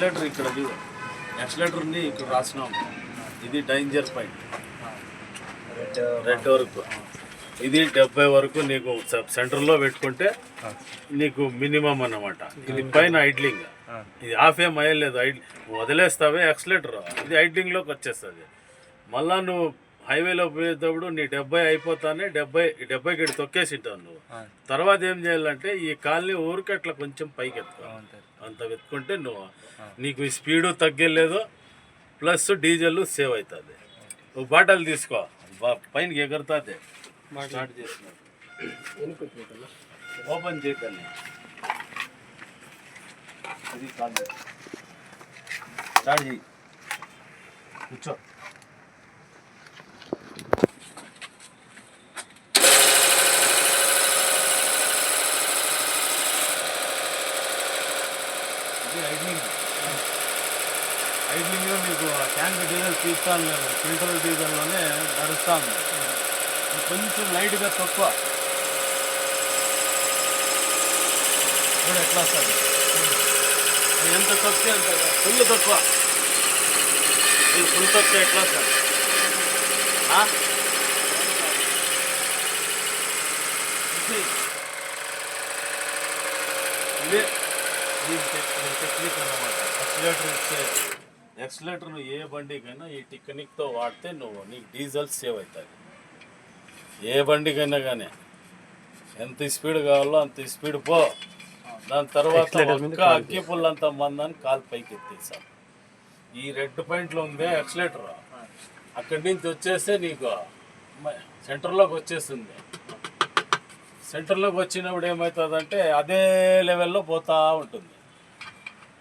Accelerator ఇక్కడ చూడు, accelerator ఉంది ఇక్కడ రాసినాం. ఇది డేంజర్ పాయింట్ రెడ్ వరకు. ఇది 70 వరకు నీకు సెంటర్లో పెట్టుకుంటే నీకు మినిమం అన్నమాట. ఇది పైన ఐడ్లింగ్, ఇది హాఫ్ ఏం అయ్యలేదు, వదిలేస్తావే యాక్సిలేటర్, ఇది ఐడ్లింగ్లోకి వచ్చేస్తుంది. మళ్ళా నువ్వు హైవేలో పోయేటప్పుడు నీ 70 అయిపోతానే 70కి తొక్కేసింటావు నువ్వు. తర్వాత ఏం చేయాలంటే ఈ కాల్ని ఊరికి అట్లా కొంచెం పైకి ఎత్తుకో, అంత ఎత్తుకుంటే నువ్వు నీకు ఈ స్పీడు తగ్గలేదు, ప్లస్ డీజిల్ సేవ్ అవుతుంది. నువ్వు బాటలు తీసుకో, పైనకి ఎగురుతుంది. స్టార్ట్ చేసినాడు, ఓపెన్ చేయకండి, ఇది కాదు, స్టార్ట్ చేయి, కూర్చో. ఇది ఐడ్లింగ్లో మీకు ట్యాంక్ డీజిల్ తీస్తాను లేదు, ఫిల్టర్ డీజిల్లోనే నడుస్తాను. కొంచెం లైట్గా తక్కువ ఎట్లా వస్తుంది, ఎంత తక్కువ ఎంత ఫుల్ తక్కువ, ఇది ఫుల్ తక్కువ ఎట్లా వస్తుంది. ఇదే దీని టెక్నిక్ అన్నమాట. ఎక్సలేటర్ నువ్వు ఏ బండికైనా ఈ టెక్నిక్తో వాడితే నీకు డీజిల్ సేవ్ అవుతుంది. ఏ బండికైనా కానీ ఎంత స్పీడ్ కావాలో అంత స్పీడ్ పో. దాని తర్వాత అగ్గి పుల్లంత మందని కాలు పైకి ఎత్తేసాం. ఈ రెడ్ పాయింట్లో ఉందే ఎక్సలేటర్, అక్కడి నుంచి వచ్చేస్తే నీకు సెంటర్లోకి వచ్చేస్తుంది. సెంటర్లోకి వచ్చినప్పుడు ఏమవుతుందంటే అదే లెవెల్లో పోతూ ఉంటుంది,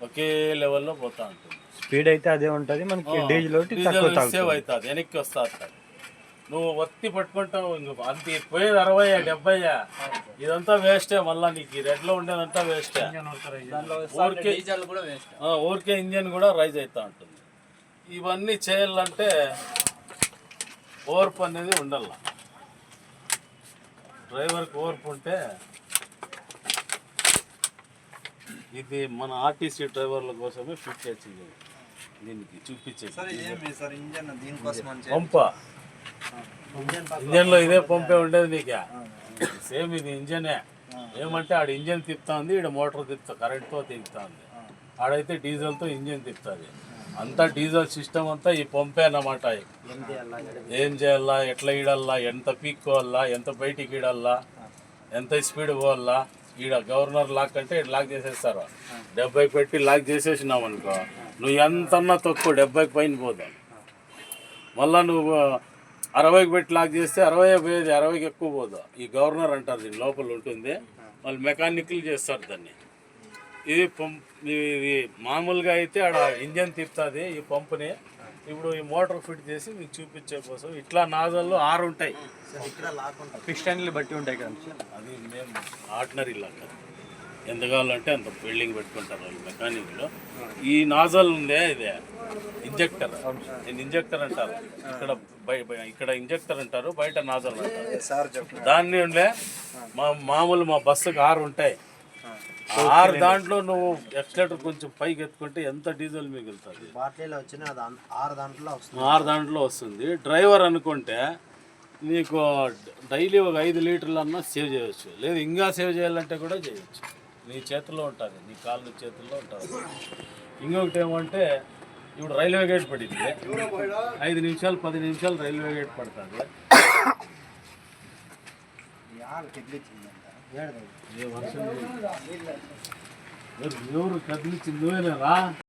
ఒకే లెవెల్లో పోతూ ఉంటుంది. స్పీడ్ అయితే అదే ఉంటుంది, మనకి డీజిల్ సేవ్ అవుతుంది, వెనక్కి వస్తా. నువ్వు ఒత్తి పట్టుకుంటావు, అంత పోయేది 60 70 ఇదంతా వేస్టే. మళ్ళీ నీకు ఈ రెడ్లో ఉండేదంతా వేస్టే. ఊరికే ఇంజన్ కూడా రైజ్ అవుతూ ఉంటుంది. ఇవన్నీ చేయాలంటే ఓర్పు అనేది ఉండాల, డ్రైవర్కి ఓర్పు ఉంటే. ఇది మన ఆర్టీసీ డ్రైవర్ల కోసమే ఫిట్ చేసింది, దీనికి చూపించేది. పంప ఇంజన్లో ఇదే పంపే ఉండేది నీకు, సేమ్ ఇది ఇంజనే. ఏమంటే ఆడ ఇంజన్ తిప్పుతా ఉంది, ఈడ మోటార్ తిప్పుతా, కరెంట్తో తిప్పుతా ఉంది. ఆడైతే డీజిల్తో ఇంజన్ తిప్పుతుంది. అంతా డీజిల్ సిస్టమ్ అంతా ఈ పంపే అన్నమాట. ఏం చేయాలా, ఎట్లా ఈడల్లా, ఎంత పీక్కోవాలా, ఎంత బయటికి ఈడల్లా, ఎంత స్పీడ్ పోవాలా. ఈడ గవర్నర్ లాక్ అంటే లాక్ చేసేస్తారు. 70 పెట్టి లాక్ చేసేసినావు అనుకో, నువ్వు ఎంతన్నా తక్కువ 70 పైన పోదాం. మళ్ళా నువ్వు 60కి పెట్టి లాక్ చేస్తే 60 పోయేది, 60కి ఎక్కువ పోదు. ఈ గవర్నర్ అంటారు, దీని లోపల ఉంటుంది, వాళ్ళు మెకానికల్ చేస్తారు దాన్ని. ఇది మామూలుగా అయితే ఆడ ఇంజన్ తిప్పుతుంది ఈ పంపుని. ఇప్పుడు ఈ మోటార్ ఫిట్ చేసి మీకు చూపించే కోసం ఇట్లా నాజల్లో 6 ఉంటాయి. పిస్టన్లు బట్టి ఉంటాయి కదా, అది మేము ఆర్డినరీ లాగా ఎంత కావాలంటే అంత బిల్డింగ్ పెట్టుకుంటారు వాళ్ళు మెకానిక్లో. ఈ నాజల్ ఉందే, ఇదే ఇంజెక్టర్, దీన్ని ఇంజెక్టర్ అంటారు. ఇక్కడ ఇంజెక్టర్ అంటారు, బయట నాజల్ అంటారు. దాన్ని ఉండే మామూలు మా బస్సుకు 6 ఉంటాయి. 6 దాంట్లో నువ్వు ఎక్సలేటర్ కొంచెం పైకి ఎత్తుకుంటే ఎంత డీజిల్ మిగులుతుంది. 6 దాంట్లో వస్తుంది. డ్రైవర్ అనుకుంటే నీకు డైలీ ఒక 5 లీటర్లన్నా సేవ్ చేయవచ్చు, లేదు ఇంకా సేవ్ చేయాలంటే కూడా చేయవచ్చు. నీ చేతుల్లో ఉంటుంది, నీ కాళ్ళు చేతుల్లో ఉంటుంది. ఇంకొకటి ఏమంటే ఇప్పుడు రైల్వే గేట్ పడింది, 5 నిమిషాలు 10 నిమిషాలు రైల్వే గేట్ పడుతుంది. ఎవరు కదిలిచ్చింది నువ్వేనా?